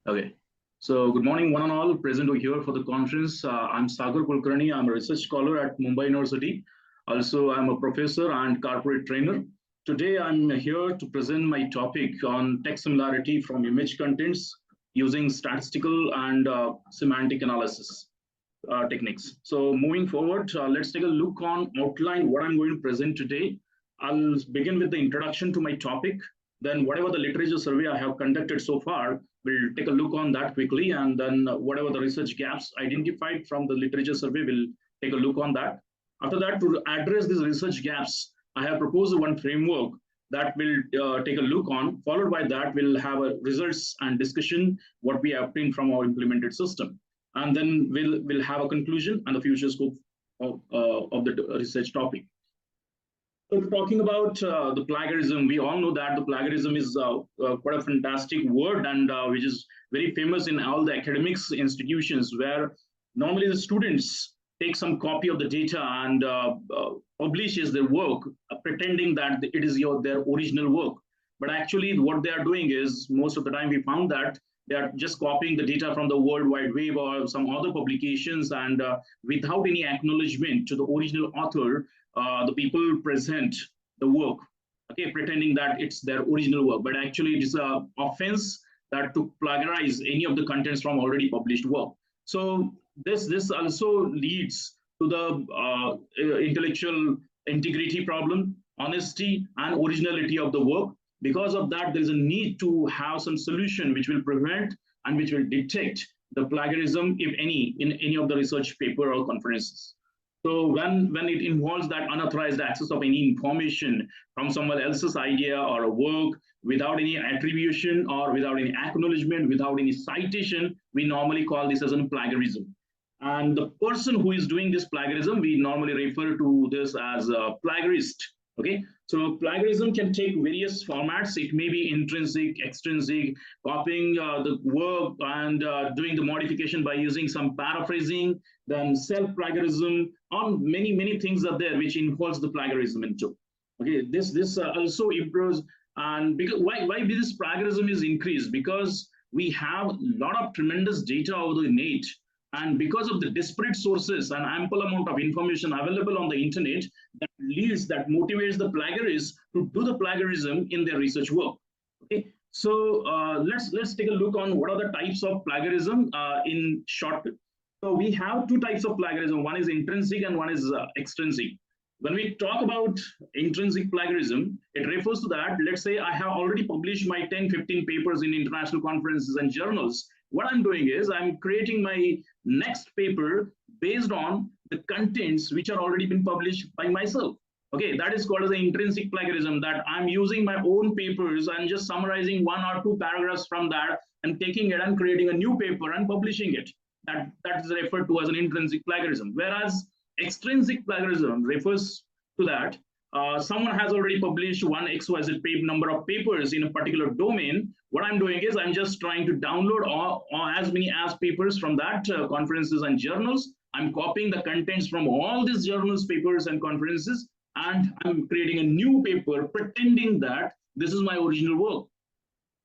Okay. So good morning, one and all present over here for the conference. I'm Sagar Kulkarni. I'm a research scholar at Mumbai University. Also, I'm a professor and corporate trainer. Today, I'm here to present my topic on text similarity from image contents using statistical and semantic analysis techniques. So moving forward, let's take a look on outline what I'm going to present today. I'll begin with the introduction to my topic. Then whatever the literature survey I have conducted so far, we'll take a look on that quickly. And then whatever the research gaps identified from the literature survey, we'll take a look on that. After that, to address these research gaps, I have proposed one framework that we'll take a look on. Followed by that, we'll have a results and discussion, what we obtained from our implemented system. And then we'll have a conclusion and the future scope of the research topic. So talking about the plagiarism, we all know that the plagiarism is quite a fantastic word and which is very famous in all the academics institutions where normally the students take some copy of the data and publishes their work pretending that it is their original work. But actually what they are doing is most of the time we found that they are just copying the data from the World Wide Web or some other publications and without any acknowledgement to the original author, the people present the work, okay, pretending that it's their original work, but actually it is an offense that to plagiarize any of the contents from already published work. So this also leads to the intellectual integrity problem, honesty, and originality of the work. Because of that, there is a need to have some solution which will prevent and which will detect the plagiarism, if any, in any of the research paper or conferences. So when it involves that unauthorized access of any information from someone else's idea or a work without any attribution or without any acknowledgement, without any citation, we normally call this as a plagiarism. And the person who is doing this plagiarism, we normally refer to this as a plagiarist. Okay, so plagiarism can take various formats. It may be intrinsic, extrinsic, copying the work and doing the modification by using some paraphrasing, then self-plagiarism, on many things are there which involves the plagiarism into. Okay, this also improves. And because why this plagiarism is increased? Because we have a lot of tremendous data over the net. And because of the disparate sources and ample amount of information available on the internet, that motivates the plagiarists to do the plagiarism in their research work. Okay, so let's take a look on what are the types of plagiarism in short. So we have two types of plagiarism. One is intrinsic and one is extrinsic. When we talk about intrinsic plagiarism, it refers to that, let's say I have already published my 10-15 papers in international conferences and journals. What I'm doing is I'm creating my next paper based on the contents which are already been published by myself. Okay, that is called as the intrinsic plagiarism, that I'm using my own papers and just summarizing one or two paragraphs from that and taking it and creating a new paper and publishing it. That is referred to as an intrinsic plagiarism. Whereas extrinsic plagiarism refers to that someone has already published one XYZ number of papers in a particular domain. What I'm doing is I'm just trying to download all as many as papers from that conferences and journals. I'm copying the contents from all these journals, papers, and conferences, and I'm creating a new paper pretending that this is my original work.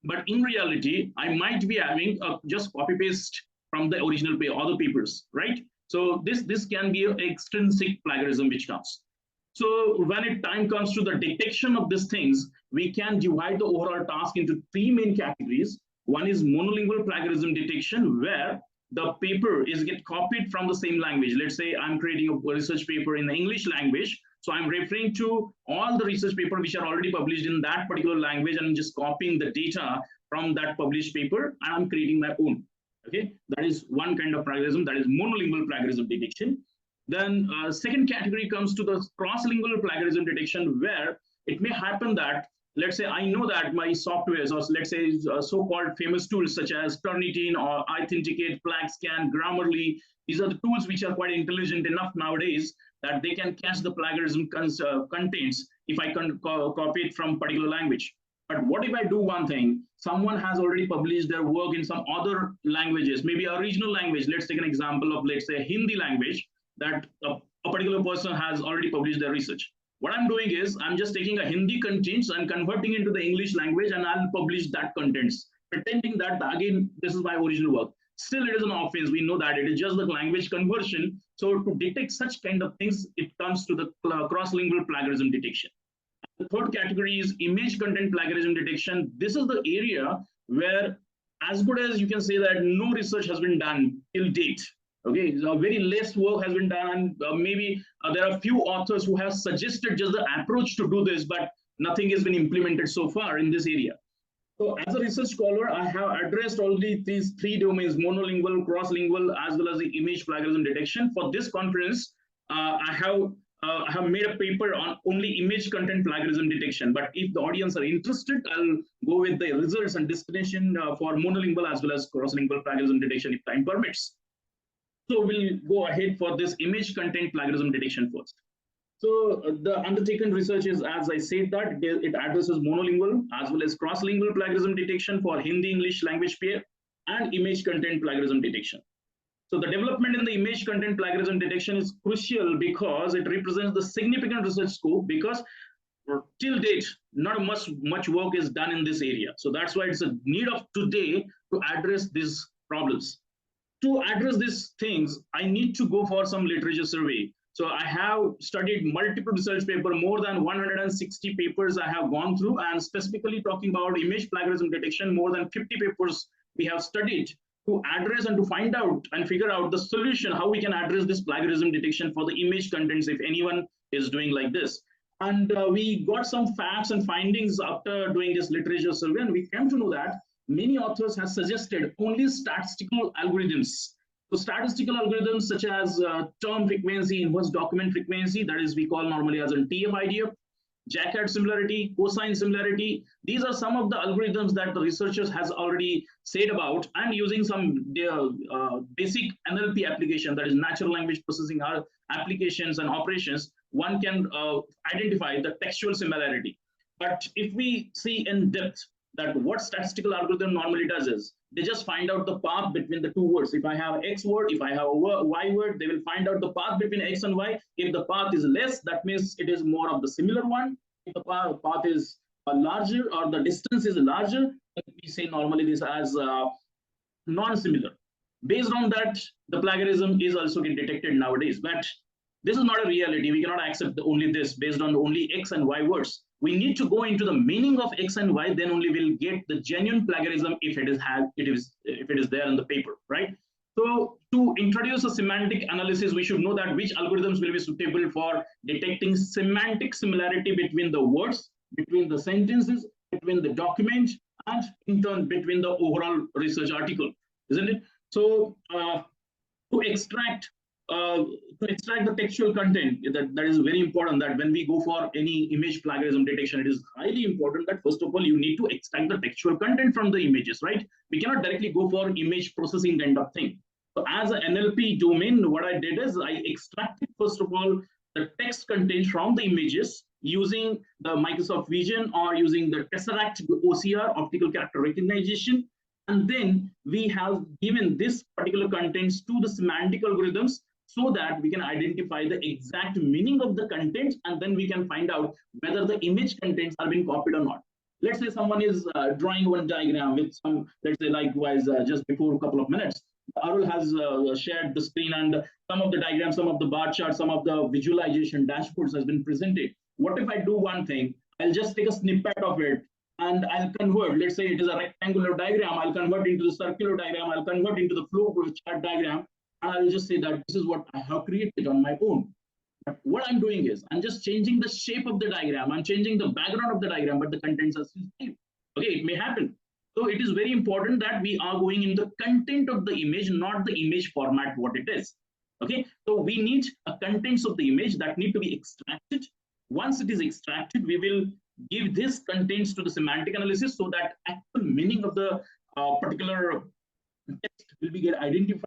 But in reality, I might be having just copy paste from the original other papers, right? So this can be an extrinsic plagiarism which comes. So when it time comes to the detection of these things, we can divide the overall task into three main categories. One is monolingual plagiarism detection, where the paper is get copied from the same language. Let's say I'm creating a research paper in the English language. So I'm referring to all the research papers which are already published in that particular language, and I'm just copying the data from that published paper, and I'm creating my own. Okay, that is one kind of plagiarism, that is monolingual plagiarism detection. Then second category comes to the cross-lingual plagiarism detection, where it may happen that, let's say I know that my softwares, or let's say so-called famous tools such as Turnitin or Authenticate, PlagScan, Grammarly, these are the tools which are quite intelligent enough nowadays that they can catch the plagiarism contents if I can copy it from particular language. But what if I do one thing? Someone has already published their work in some other languages, maybe a regional language. Let's take an example of, let's say, Hindi language, that a particular person has already published their research. What I'm doing is I'm just taking a Hindi contents and converting into the English language, and I'll publish that contents. pretending that again, this is my original work. Still, it is an offense. We know that it is just the language conversion. So to detect such kind of things, it comes to the cross-lingual plagiarism detection. The third category is image content plagiarism detection. This is the area where, as good as you can say that no research has been done till date. Okay, so very less work has been done, and maybe there are few authors who have suggested just the approach to do this, but nothing has been implemented so far in this area. So as a research scholar, I have addressed only these three domains: monolingual, cross-lingual, as well as the image plagiarism detection. For this conference, I have made a paper on only image content plagiarism detection. But if the audience are interested, I'll go with the results and destination for monolingual as well as cross-lingual plagiarism detection if time permits. So we'll go ahead for this image content plagiarism detection first. So the undertaken research is, as I said, that it addresses monolingual as well as cross-lingual plagiarism detection for Hindi-English language pair and image content plagiarism detection. So the development in the image content plagiarism detection is crucial because it represents the significant research scope, because till date, not much work is done in this area. So that's why it's a need of today to address these problems. To address these things, I need to go for some literature survey. So I have studied multiple research papers, more than 160 papers I have gone through, and specifically talking about image plagiarism detection, more than 50 papers we have studied to address and to find out and figure out the solution, how we can address this plagiarism detection for the image contents if anyone is doing like this. And we got some facts and findings after doing this literature survey, and we came to know that many authors have suggested only statistical algorithms. So statistical algorithms such as term frequency, inverse document frequency, that is we call normally as a TF-IDF, Jaccard similarity, cosine similarity. These are some of the algorithms that the researchers has already said about, and using some basic NLP application, that is natural language processing applications and operations, one can identify the textual similarity. But if we see in depth that what statistical algorithm normally does is, they just find out the path between the two words. If I have X word, if I have a Y word, they will find out the path between X and Y. If the path is less, that means it is more of the similar one. If the path is larger or the distance is larger, we say normally this as non-similar. Based on that, the plagiarism is also getting detected nowadays. But this is not a reality. We cannot accept only this based on only X and Y words. We need to go into the meaning of X and Y, then only we'll get the genuine plagiarism if it is there in the paper, right? So to introduce a semantic analysis, we should know that which algorithms will be suitable for detecting semantic similarity between the words, between the sentences, between the document, and in turn between the overall research article, isn't it? So to extract the textual content, that is very important, that when we go for any image plagiarism detection, it is highly important that first of all you need to extract the textual content from the images, right? We cannot directly go for image processing kind of thing. So as an NLP domain, what I did is I extracted first of all the text content from the images using the Microsoft Vision or using the Tesseract OCR, optical character recognition. And then we have given this particular contents to the semantic algorithms so that we can identify the exact meaning of the content, and then we can find out whether the image contents are being copied or not. Let's say someone is drawing one diagram with some, let's say likewise, just before a couple of minutes, Arul has shared the screen, and some of the diagrams, some of the bar charts, some of the visualization dashboards has been presented. What if I do one thing? I'll just take a snippet of it and I'll convert. Let's say it is a rectangular diagram. I'll convert into the circular diagram. I'll convert into the flow chart diagram. And I'll just say that this is what I have created on my own. But what I'm doing is I'm just changing the shape of the diagram. I'm changing the background of the diagram, but the contents are still the same. Okay, it may happen. So it is very important that we are going in the content of the image, not the image format, what it is. Okay, so we need a contents of the image that need to be extracted. Once it is extracted, we will give this contents to the semantic analysis so that actual meaning of the particular text will be get identified.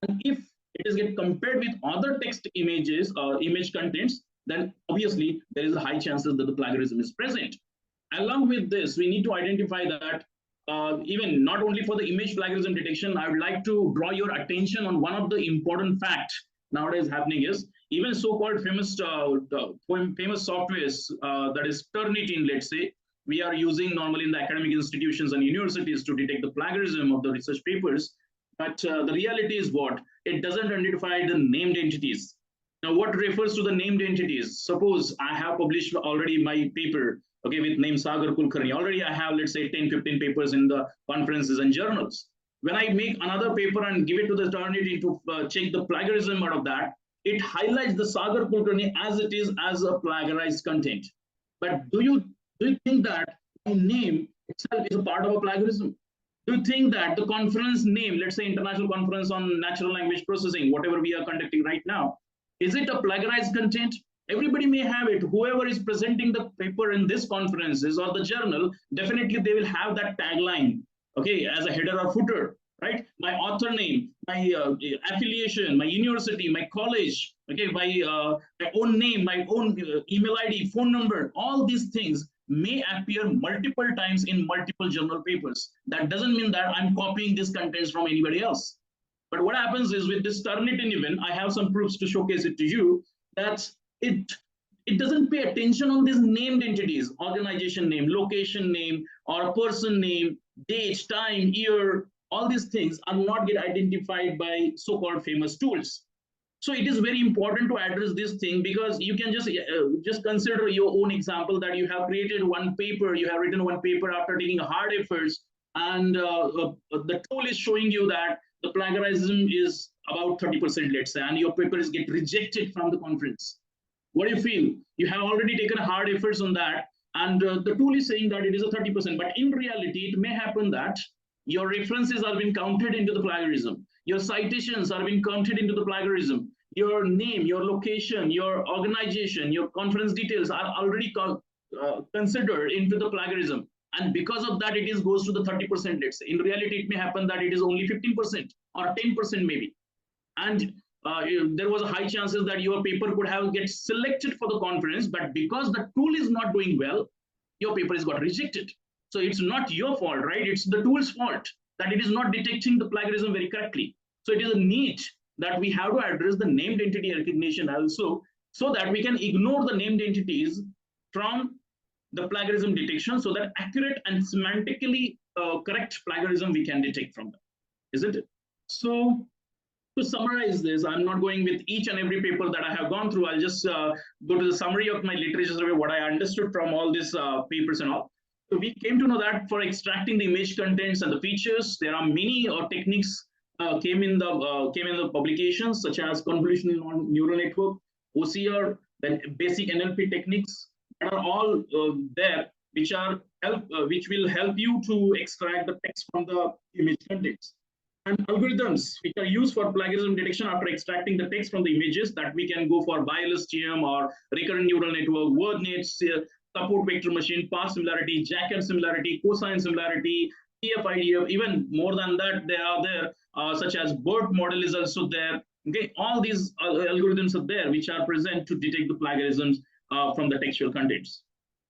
And if it is get compared with other text images or image contents, then obviously there is a high chances that the plagiarism is present. Along with this, we need to identify that even not only for the image plagiarism detection, I would like to draw your attention on one of the important facts nowadays happening is even so-called famous softwares, that is Turnitin, let's say, we are using normally in the academic institutions and universities to detect the plagiarism of the research papers. But the reality is what? It doesn't identify the named entities. Now, what refers to the named entities? Suppose I have published already my paper, okay, with name Sagar Kulkarni. Already I have, let's say, 10, 15 papers in the conferences and journals. When I make another paper and give it to the Turnitin to check the plagiarism out of that, it highlights the Sagar Kulkarni as it is as a plagiarized content. But do you think that my name itself is a part of a plagiarism? Do you think that the conference name, let's say International Conference on Natural Language Processing, whatever we are conducting right now, is it a plagiarized content? Everybody may have it. Whoever is presenting the paper in this conferences or the journal, definitely they will have that tagline, okay, as a header or footer, right? My author name, my affiliation, my university, my college, okay, my own name, my own email ID, phone number, all these things may appear multiple times in multiple journal papers. That doesn't mean that I'm copying these contents from anybody else. But what happens is with this Turnitin event, I have some proofs to showcase it to you, that it doesn't pay attention on these named entities, organization name, location name, or person name, date, time, year. All these things are not get identified by so-called famous tools. So it is very important to address this thing, because you can just consider your own example that you have created one paper, you have written one paper after taking hard efforts, and the tool is showing you that the plagiarism is about 30%, let's say, and your paper is get rejected from the conference. What do you feel? You have already taken hard efforts on that, and the tool is saying that it is a 30%, but in reality, it may happen that your references are being counted into the plagiarism. Your citations are being counted into the plagiarism. Your name, your location, your organization, your conference details are already considered into the plagiarism. And because of that, it goes to the 30%, let's say. In reality, it may happen that it is only 15% or 10% maybe. And there was a high chances that your paper could have get selected for the conference, but because the tool is not doing well, your paper is got rejected. So it's not your fault, right? It's the tool's fault that it is not detecting the plagiarism very correctly. So it is a need that we have to address the named entity recognition also, so that we can ignore the named entities from the plagiarism detection, so that accurate and semantically correct plagiarism we can detect from them, isn't it? So to summarize this, I'm not going with each and every paper that I have gone through. I'll just go to the summary of my literature survey, what I understood from all these papers and all. So we came to know that for extracting the image contents and the features, there are many techniques came in the publications, such as convolutional neural network, OCR, then basic NLP techniques that are all there, which will help you to extract the text from the image contents. And algorithms which are used for plagiarism detection after extracting the text from the images, that we can go for BLSTM or recurrent neural network, WordNet, support vector machine, path similarity, Jaccard similarity, cosine similarity, TF-IDF, even more than that, they are there, such as BERT model is also there. Okay, all these algorithms are there which are present to detect the plagiarisms from the textual contents.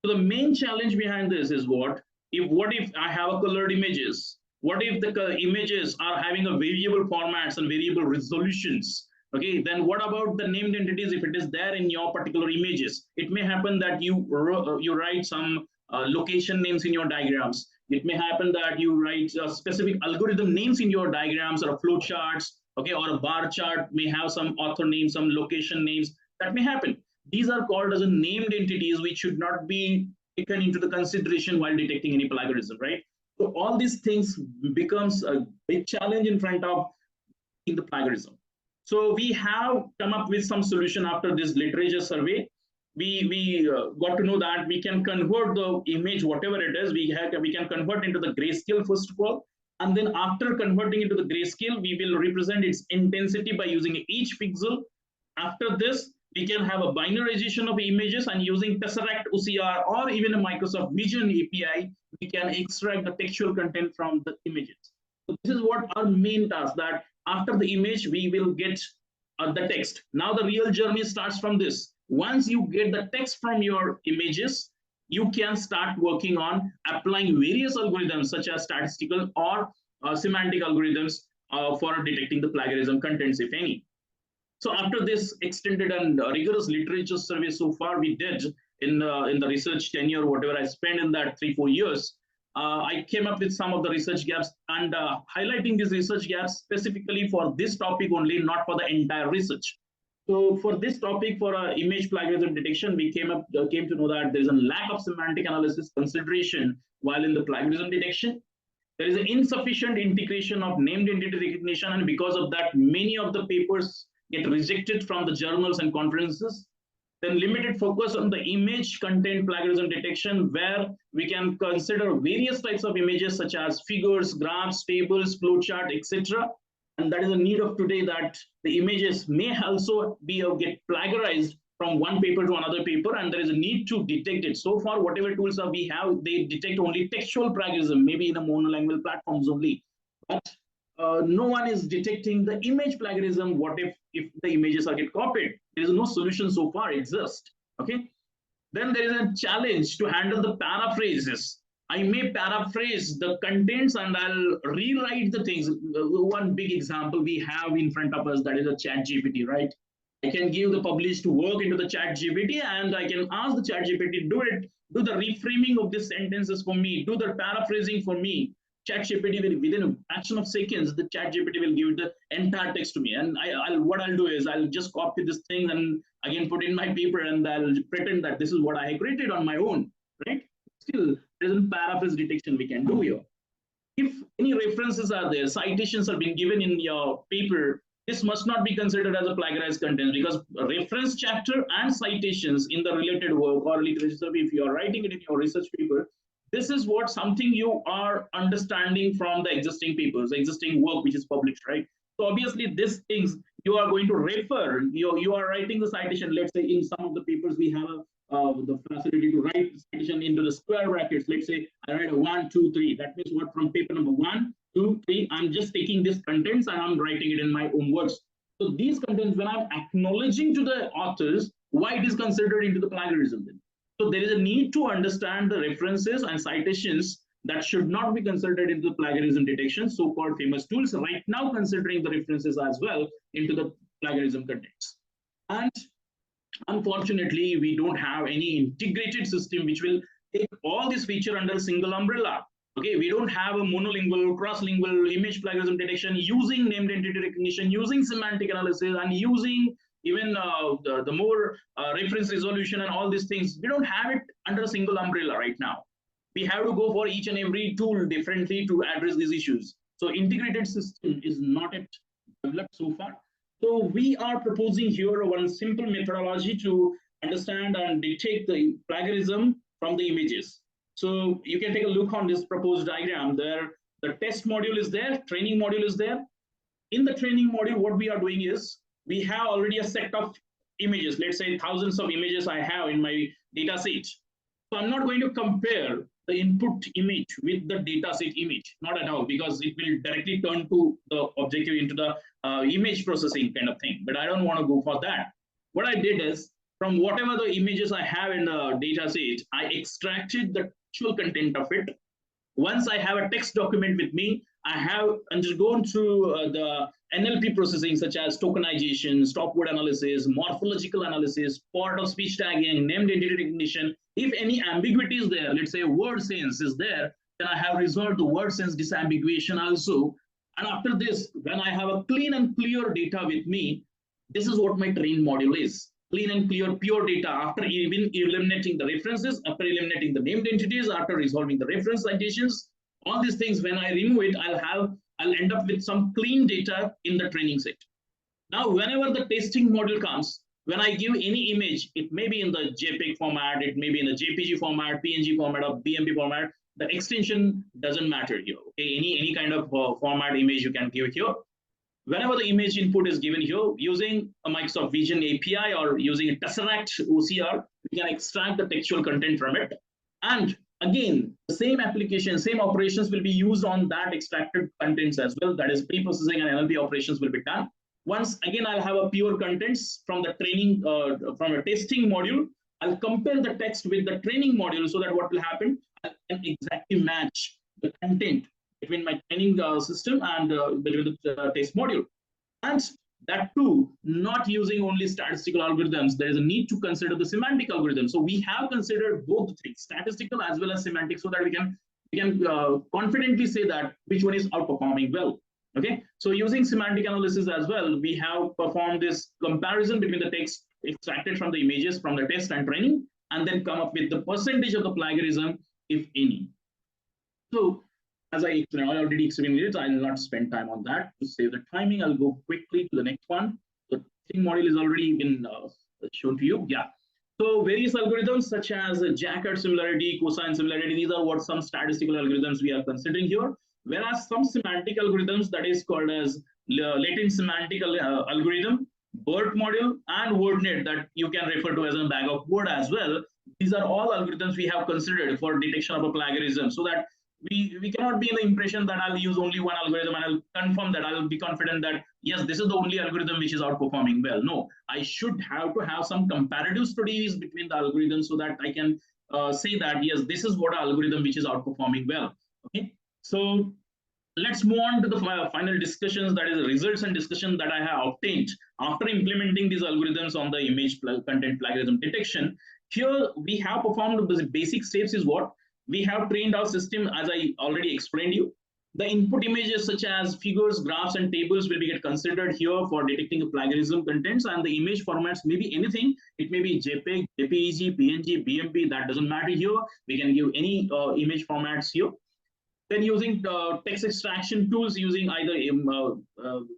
So the main challenge behind this is what if I have a colored images? What if the images are having a variable formats and variable resolutions? Okay, then what about the named entities if it is there in your particular images? It may happen that you write some location names in your diagrams. It may happen that you write specific algorithm names in your diagrams or flow charts, okay, or a bar chart may have some author names, some location names. That may happen. These are called as a named entities, which should not be taken into the consideration while detecting any plagiarism, right? So all these things becomes a big challenge in front of in the plagiarism. So we have come up with some solution after this literature survey. We got to know that we can convert the image, whatever it is, we can convert into the grayscale first of all, and then after converting into the grayscale, we will represent its intensity by using each pixel. After this, we can have a binarization of images, and using Tesseract OCR or even a Microsoft Vision API, we can extract the textual content from the images. So this is what our main task, that after the image, we will get the text. Now the real journey starts from this. Once you get the text from your images, you can start working on applying various algorithms such as statistical or semantic algorithms for detecting the plagiarism contents, if any. So after this extended and rigorous literature survey so far we did in the research tenure, whatever I spent in that 3-4 years, I came up with some of the research gaps and highlighting these research gaps specifically for this topic only, not for the entire research. So for this topic, for image plagiarism detection, we came to know that there is a lack of semantic analysis consideration while in the plagiarism detection. There is an insufficient integration of named entity recognition, and because of that, many of the papers get rejected from the journals and conferences. Then limited focus on the image content plagiarism detection, where we can consider various types of images such as figures, graphs, tables, flowchart, etc. And that is a need of today, that the images may also be get plagiarized from one paper to another paper, and there is a need to detect it. So far, whatever tools we have, they detect only textual plagiarism, maybe in the monolingual platforms only. But no one is detecting the image plagiarism. What if the images are get copied? There is no solution so far exist. Okay. Then there is a challenge to handle the paraphrases. I may paraphrase the contents and I'll rewrite the things. One big example we have in front of us, that is a chat GPT, right? I can give the published work into the chat GPT and I can ask the chat GPT, do the reframing of these sentences for me, do the paraphrasing for me. Chat GPT will, within a fraction of seconds, the chat GPT will give the entire text to me. And what I'll do is I'll just copy this thing and again put in my paper and I'll pretend that this is what I created on my own, right? Still, there isn't paraphrase detection we can do here. If any references are there, citations are being given in your paper, this must not be considered as a plagiarized content, because reference chapter and citations in the related work or literature survey, if you are writing it in your research paper, this is what something you are understanding from the existing papers, existing work which is published, right? So obviously these things you are going to refer, you are writing the citation. Let's say in some of the papers we have the facility to write citation into the square brackets. Let's say I write a 1, 2, 3. That means what, from paper number 1, 2, 3, I'm just taking these contents and I'm writing it in my own words. So these contents, when I'm acknowledging to the authors, why it is considered into the plagiarism then? So there is a need to understand the references and citations that should not be considered into the plagiarism detection, so-called famous tools right now considering the references as well into the plagiarism contents. And unfortunately, we don't have any integrated system which will take all this feature under a single umbrella. Okay, we don't have a monolingual, cross-lingual image plagiarism detection using named entity recognition, using semantic analysis, and using even the more reference resolution and all these things. We don't have it under a single umbrella right now. We have to go for each and every tool differently to address these issues. So integrated system is not yet developed so far. So we are proposing here one simple methodology to understand and detect the plagiarism from the images. So you can take a look on this proposed diagram. There, the test module is there, training module is there. In the training module, what we are doing is we have already a set of images. Let's say thousands of images I have in my data set. So I'm not going to compare the input image with the dataset image, not at all, because it will directly turn to the objective into the image processing kind of thing. But I don't want to go for that. What I did is, from whatever the images I have in the dataset, I extracted the actual content of it. Once I have a text document with me, I have undergone through the NLP processing such as tokenization, stop word analysis, morphological analysis, part of speech tagging, named entity recognition. If any ambiguity is there, let's say word sense is there, then I have resolved the word sense disambiguation also. And after this, when I have a clean and clear data with me, this is what my train module is. Clean and clear, pure data after even eliminating the references, after eliminating the named entities, after resolving the reference citations, all these things, when I remove it, I'll end up with some clean data in the training set. Now, whenever the testing module comes, when I give any image, it may be in the JPEG format, it may be in the JPG format, PNG format, or BMP format. The extension doesn't matter here. Okay, any kind of format image you can give here. Whenever the image input is given here, using a Microsoft Vision API or using a Tesseract OCR, we can extract the textual content from it. And again, the same application, same operations will be used on that extracted contents as well. That is, pre-processing and NLP operations will be done. Once again, I'll have a pure contents from the training, from a testing module. I'll compare the text with the training module so that what will happen, I can exactly match the content between my training system and between the test module. And That too, not using only statistical algorithms. There is a need to consider the semantic algorithm. So we have considered both things, statistical as well as semantic, so that we can confidently say that which one is outperforming well. Okay, so using semantic analysis as well, we have performed this comparison between the text extracted from the images from the test and training, and then come up with the percentage of the plagiarism, if any. So as I already explained it, I will not spend time on that. To save the timing, I'll go quickly to the next one. The thing model is already been shown to you. Yeah. So various algorithms such as Jaccard similarity, cosine similarity, these are what some statistical algorithms we are considering here. Whereas some semantic algorithms, that is called as latent semantic algorithm, BERT model, and WordNet, that you can refer to as a bag of word as well. These are all algorithms we have considered for detection of a plagiarism, so that we cannot be in the impression that I'll use only one algorithm and I'll confirm that I'll be confident that yes, this is the only algorithm which is outperforming well. No, I should have to have some comparative studies between the algorithms so that I can say that yes, this is what algorithm which is outperforming well. Okay, so let's move on to the final discussions, that is results and discussion that I have obtained after implementing these algorithms on the image content plagiarism detection. Here we have performed the basic steps is what? We have trained our system, as I already explained you. The input images such as figures, graphs, and tables will be get considered here for detecting plagiarism contents, and the image formats may be anything. It may be JPEG, JPEG, PNG, BMP, that doesn't matter here. We can give any image formats here. Then using text extraction tools, using either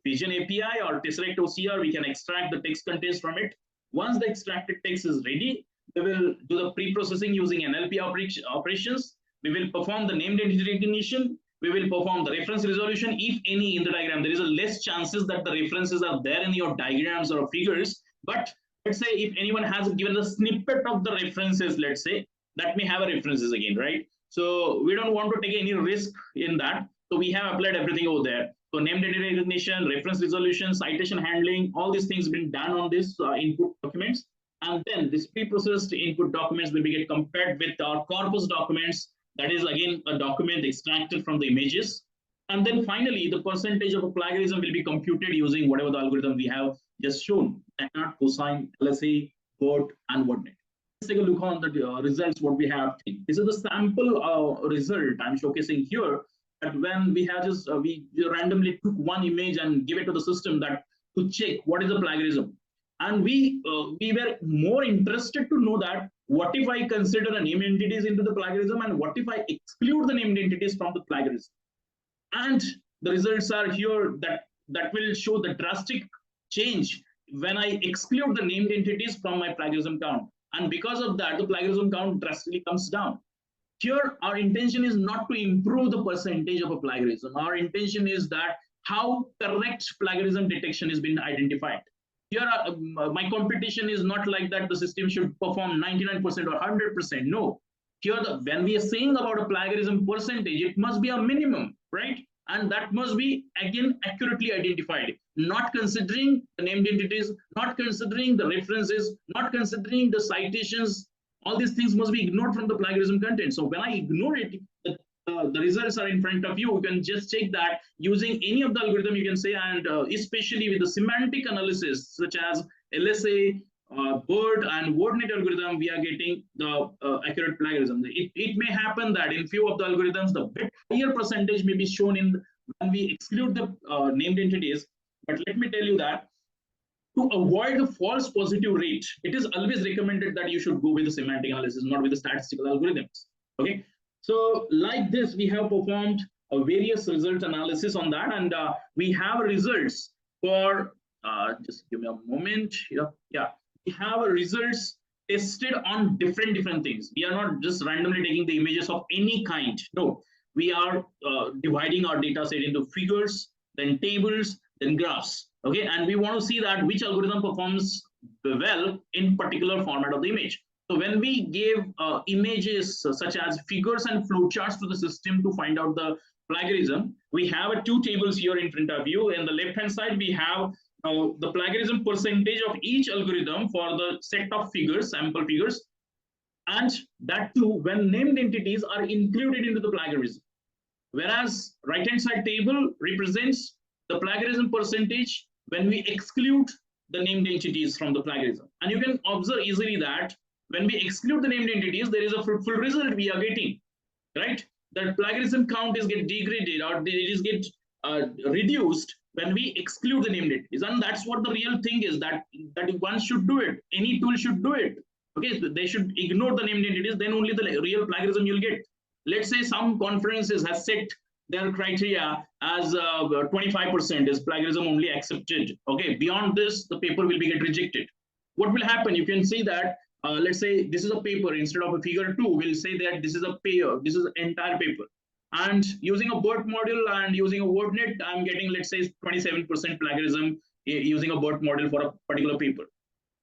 Vision API or Tesseract OCR, we can extract the text contents from it. Once the extracted text is ready, we will do the pre-processing using NLP operations. We will perform the named entity recognition. We will perform the reference resolution, if any, in the diagram. There is a less chances that the references are there in your diagrams or figures. But let's say if anyone has given a snippet of the references, let's say, that may have a references again, right? So we don't want to take any risk in that. So we have applied everything over there. So named entity recognition, reference resolution, citation handling, all these things been done on this input documents. And then this pre-processed input documents will be get compared with our corpus documents. That is again a document extracted from the images. And then finally, the percentage of a plagiarism will be computed using whatever the algorithm we have just shown: Jaccard, cosine, LSA, BERT, and WordNet. Let's take a look on the results, what we have. This is the sample result I'm showcasing here. That when we have just, we randomly took one image and give it to the system that to check what is the plagiarism. And we were more interested to know that what if I consider a named entities into the plagiarism, and what if I exclude the named entities from the plagiarism. And the results are here, that will show the drastic change when I exclude the named entities from my plagiarism count. And because of that, the plagiarism count drastically comes down. Here, our intention is not to improve the percentage of a plagiarism. Our intention is that how correct plagiarism detection has been identified. Here, my competition is not like that the system should perform 99% or 100%. No. Here, when we are saying about a plagiarism percentage, it must be a minimum, right? And that must be, again, accurately identified, not considering the named entities, not considering the references, not considering the citations. All these things must be ignored from the plagiarism content. So when I ignore it, the results are in front of you. You can just check that using any of the algorithm, you can say, and especially with the semantic analysis, such as LSA, BERT, and WordNet algorithm, we are getting the accurate plagiarism. It may happen that in few of the algorithms, the bit higher percentage may be shown in when we exclude the named entities. But let me tell you that to avoid the false positive rate, it is always recommended that you should go with the semantic analysis, not with the statistical algorithms. Okay. So like this, we have performed a various result analysis on that, and we have results for, just give me a moment here. Yeah, we have results tested on different things. We are not just randomly taking the images of any kind. No, we are dividing our data set into figures, then tables, then graphs. Okay, and we want to see that which algorithm performs well in particular format of the image. So when we gave images such as figures and flowcharts to the system to find out the plagiarism, we have two tables here in front of you. In the left hand side, we have the plagiarism percentage of each algorithm for the set of figures, sample figures, and that too when named entities are included into the plagiarism. Whereas right hand side table represents the plagiarism percentage when we exclude the named entities from the plagiarism. And you can observe easily that when we exclude the named entities, there is a fruitful result we are getting, right? The plagiarism count is get degraded, or it is get reduced when we exclude the named entities. And that's what the real thing is, that one should do it. Any tool should do it. Okay, so they should ignore the named entities, then only the real plagiarism you'll get. Let's say some conferences has set their criteria as 25% is plagiarism only accepted. Okay, beyond this, the paper will be get rejected. What will happen? You can see that, let's say this is a paper, instead of a figure 2, we'll say that this is a pair, this is an entire paper. And using a BERT model and using a WordNet, I'm getting, let's say, 27% plagiarism using a BERT model for a particular paper.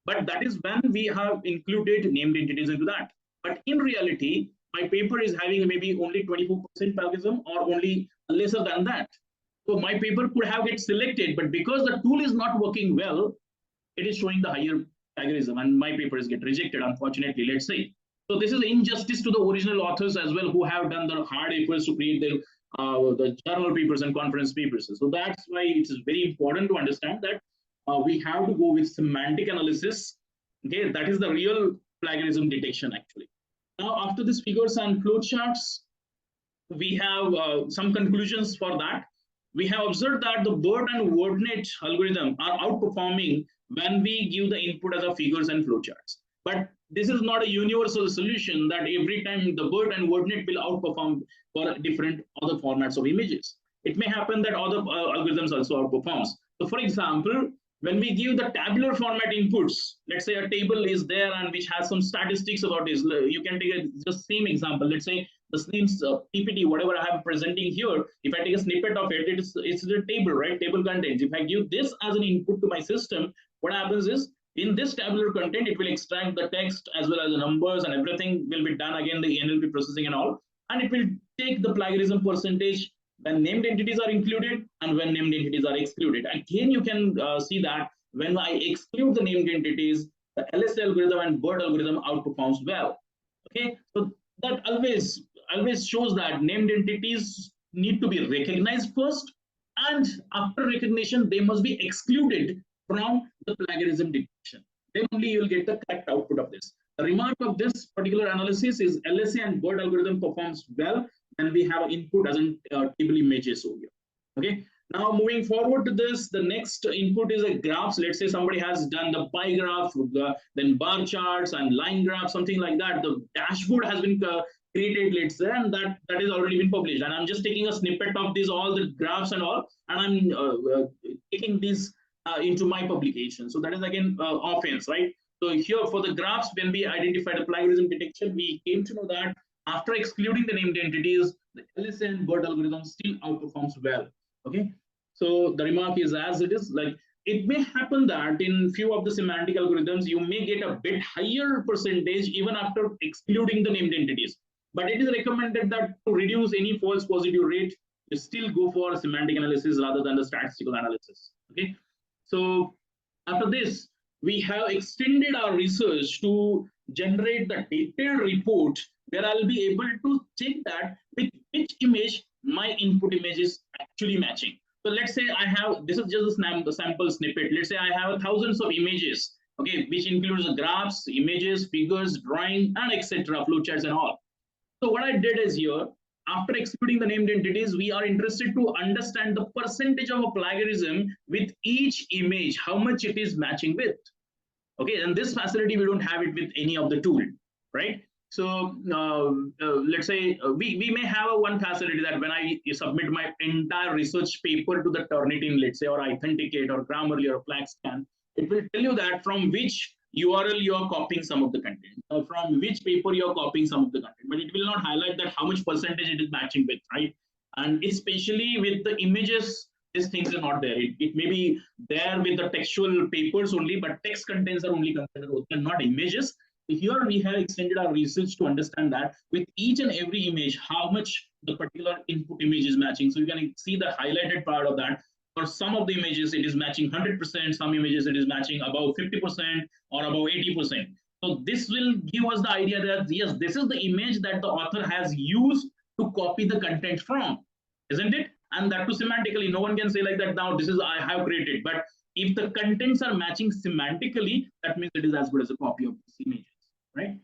But that is when we have included named entities into that. But in reality, my paper is having maybe only 24% plagiarism or only lesser than that. So my paper could have get selected, but because the tool is not working well, it is showing the higher plagiarism and my paper is get rejected, unfortunately, let's say. So this is injustice to the original authors as well, who have done the hard efforts to create the journal papers and conference papers. So that's why it is very important to understand that we have to go with semantic analysis. Okay, that is the real plagiarism detection actually. Now, after these figures and flowcharts, we have some conclusions for that. We have observed that the BERT and WordNet algorithm are outperforming when we give the input as a figures and flowcharts. But this is not a universal solution that every time the BERT and WordNet will outperform for different other formats of images. It may happen that other algorithms also outperforms. So for example, when we give the tabular format inputs, let's say a table is there and which has some statistics about this. You can take just same example. Let's say the same PPT, whatever I am presenting here, if I take a snippet of it, it's the table, right? Table contents. If I give this as an input to my system, what happens is in this tabular content, it will extract the text as well as the numbers and everything will be done again, the NLP processing and all. And it will take the plagiarism percentage when named entities are included and when named entities are excluded. Again, you can see that when I exclude the named entities, the LSA algorithm and BERT algorithm outperforms well. Okay, so that always shows that named entities need to be recognized first, and after recognition, they must be excluded from the plagiarism detection. Then only you will get the correct output of this. The remark of this particular analysis is LSA and BERT algorithm performs well and we have input as in table images over here. Okay, now moving forward to this, the next input is a graphs. Let's say somebody has done the pie graph, then bar charts and line graph, something like that. The dashboard has been created, let's say, and that has already been published. And I'm just taking a snippet of these, all the graphs and all, and I'm taking these into my publication. So that is again offense, right? So here for the graphs, when we identify the plagiarism detection, we came to know that after excluding the named entities, the LSA and BERT algorithm still outperforms well. Okay, so the remark is as it is. Like it may happen that in few of the semantic algorithms, you may get a bit higher percentage even after excluding the named entities. But it is recommended that to reduce any false positive rate, you still go for semantic analysis rather than the statistical analysis. Okay, so after this, we have extended our research to generate the detailed report where I'll be able to check that with which image my input image is actually matching. So let's say I have, this is just a sample snippet. Let's say I have thousands of images, okay, which includes the graphs, images, figures, drawing, and etc., flowcharts and all. So what I did is here, after excluding the named entities, we are interested to understand the percentage of a plagiarism with each image, how much it is matching with. Okay, and this facility, we don't have it with any of the tool, right? So let's say we may have one facility that when I submit my entire research paper to the Turnitin, let's say, or Authenticate or Grammarly or FlagScan, it will tell you that from which URL you are copying some of the content, from which paper you are copying some of the content, but it will not highlight that how much percentage it is matching with, right? And especially with the images, these things are not there. It may be there with the textual papers only, but text contents are only considered, not images. Here we have extended our research to understand that with each and every image, how much the particular input image is matching. So you can see the highlighted part of that. For some of the images, it is matching 100%. Some images, it is matching above 50% or above 80%. So this will give us the idea that, yes, this is the image that the author has used to copy the content from, isn't it? And that too semantically, no one can say like that, now this is I have created. But if the contents are matching semantically, that means it is as good as a copy of these images, right?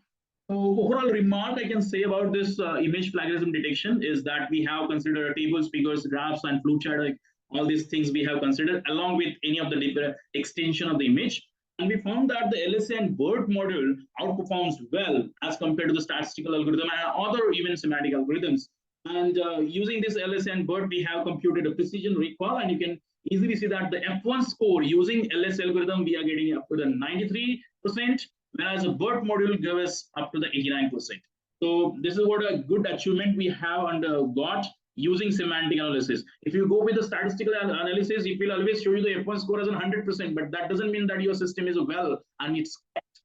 So overall remark I can say about this image plagiarism detection is that we have considered tables, figures, graphs, and flowchart. Like all these things we have considered along with any of the extension of the image. And we found that the LSA and BERT model outperforms well as compared to the statistical algorithm and other even semantic algorithms. And using this LSA and BERT, we have computed a precision recall, and you can easily see that the F1 score using LSA algorithm, we are getting up to the 93%, whereas a BERT module gives us up to the 89%. So this is what a good achievement we have got using semantic analysis. If you go with the statistical analysis, it will always show you the F1 score as 100%, but that doesn't mean that your system is well and it's correct.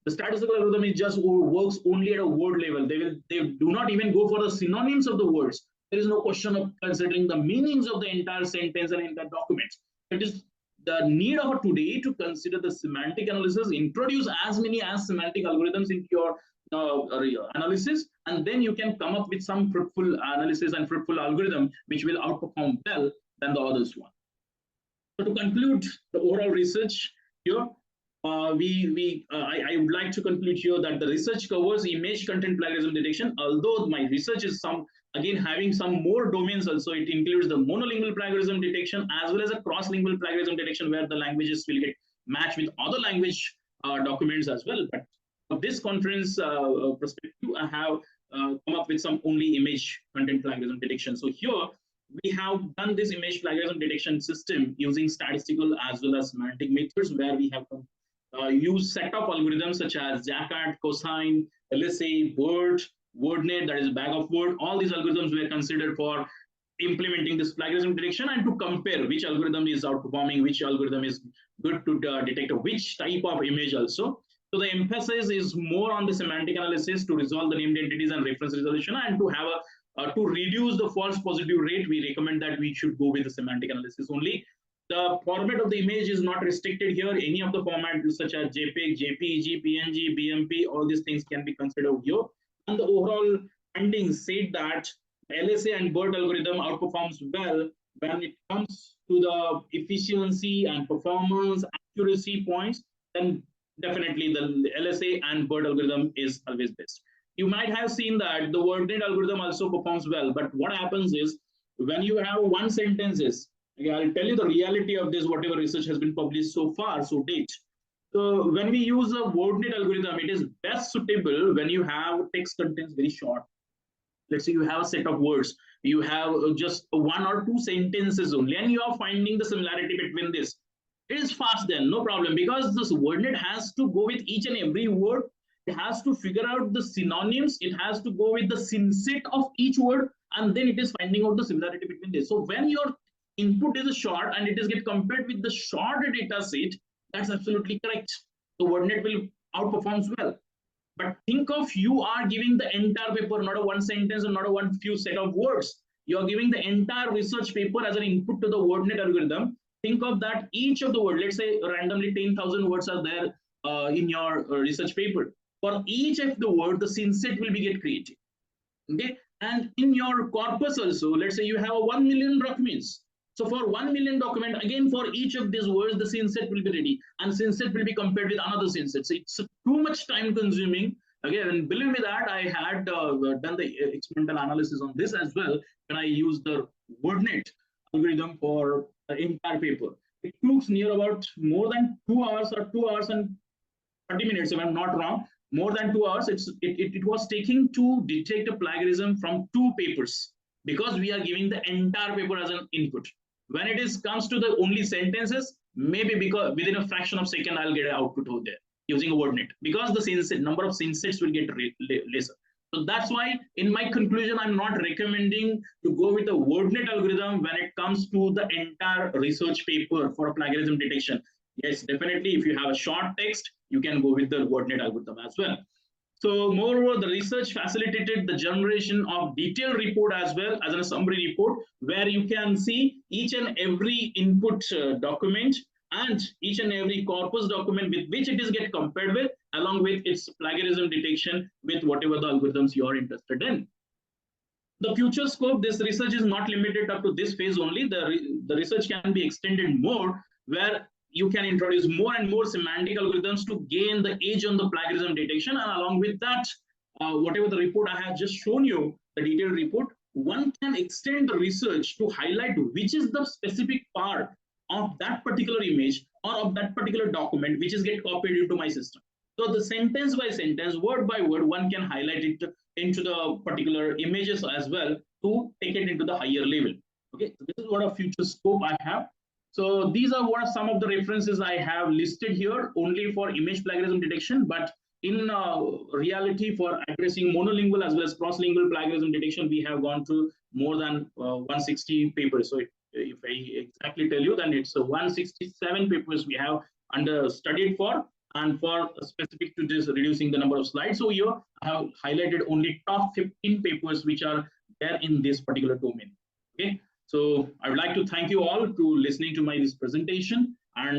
The statistical algorithm is just works only at a word level. They do not even go for the synonyms of the words. There is no question of considering the meanings of the entire sentence and entire document. It is the need of today to consider the semantic analysis, introduce as many as semantic algorithms into your analysis, and then you can come up with some fruitful analysis and fruitful algorithm which will outperform well than the others one. So to conclude the overall research here, I would like to conclude here that the research covers image content plagiarism detection. Although my research is having some more domains also, it includes the monolingual plagiarism detection as well as a cross lingual plagiarism detection, where the languages will get matched with other language documents as well. But for this conference perspective, I have come up with some only image content plagiarism detection. So here we have done this image plagiarism detection system using statistical as well as semantic methods, where we have use set of algorithms such as Jaccard, Cosine, LSA, BERT, WordNet, that is a bag of word. All these algorithms were considered for implementing this plagiarism detection and to compare which algorithm is outperforming, which algorithm is good to detect which type of image also. So the emphasis is more on the semantic analysis to resolve the named entities and reference resolution, and to have to reduce the false positive rate. We recommend that we should go with the semantic analysis only. The format of the image is not restricted here. Any of the formats such as JPEG, JPEG, PNG, BMP, all these things can be considered here. And the overall findings said that LSA and BERT algorithm outperforms well when it comes to the efficiency and performance, accuracy points. Then definitely the LSA and BERT algorithm is always best. You might have seen that the WordNet algorithm also performs well, but what happens is when you have one sentences, okay, I'll tell you the reality of this, whatever research has been published so far, so date. So when we use a WordNet algorithm, it is best suitable when you have text contents very short. Let's say you have a set of words, you have just one or two sentences only, and you are finding the similarity between this. It is fast then, no problem, because this WordNet has to go with each and every word. It has to figure out the synonyms. It has to go with the synset of each word, and then it is finding out the similarity between this. So when your input is short and it is get compared with the short data set, that's absolutely correct. So WordNet will outperforms well. But think of, you are giving the entire paper, not a one sentence and not a one few set of words. You are giving the entire research paper as an input to the WordNet algorithm. Think of that each of the words, let's say randomly 10,000 words are there in your research paper. For each of the word, the synset will be get created. Okay, and in your corpus also, let's say you have 1 million documents. So for 1 million document, again for each of these words, the synset will be ready, and synset will be compared with another synset. So it's too much time consuming. Again, and believe me that I had done the experimental analysis on this as well when I used the WordNet algorithm for the entire paper. It took near about more than 2 hours or 2 hours and 30 minutes, if I'm not wrong. More than 2 hours, it was taking to detect a plagiarism from 2 papers, because we are giving the entire paper as an input. When it comes to the only sentences, maybe because within a fraction of a second, I'll get an output over there using a WordNet, because the number of synsets will get lesser. So that's why in my conclusion, I'm not recommending to go with the WordNet algorithm when it comes to the entire research paper for a plagiarism detection. Yes, definitely, if you have a short text, you can go with the WordNet algorithm as well. So moreover, the research facilitated the generation of detailed report as well as a summary report, where you can see each and every input document and each and every corpus document with which it is get compared with, along with its plagiarism detection with whatever the algorithms you are interested in. The future scope, this research is not limited up to this phase only. The research can be extended more, where you can introduce more and more semantic algorithms to gain the edge on the plagiarism detection. And along with that, whatever the report I have just shown you, the detailed report, one can extend the research to highlight which is the specific part of that particular image or of that particular document which is get copied into my system. So the sentence by sentence, word by word, one can highlight it into the particular images as well to take it into the higher level. Okay, so this is what a future scope I have. So these are what are some of the references I have listed here only for image plagiarism detection, but in reality, for addressing monolingual as well as cross-lingual plagiarism detection, we have gone through more than 160 papers. So if I exactly tell you, then it's 167 papers we have studied for, and for specific to this reducing the number of slides. So here I have highlighted only top 15 papers which are there in this particular domain. Okay, so I would like to thank you all to listening to my this presentation, and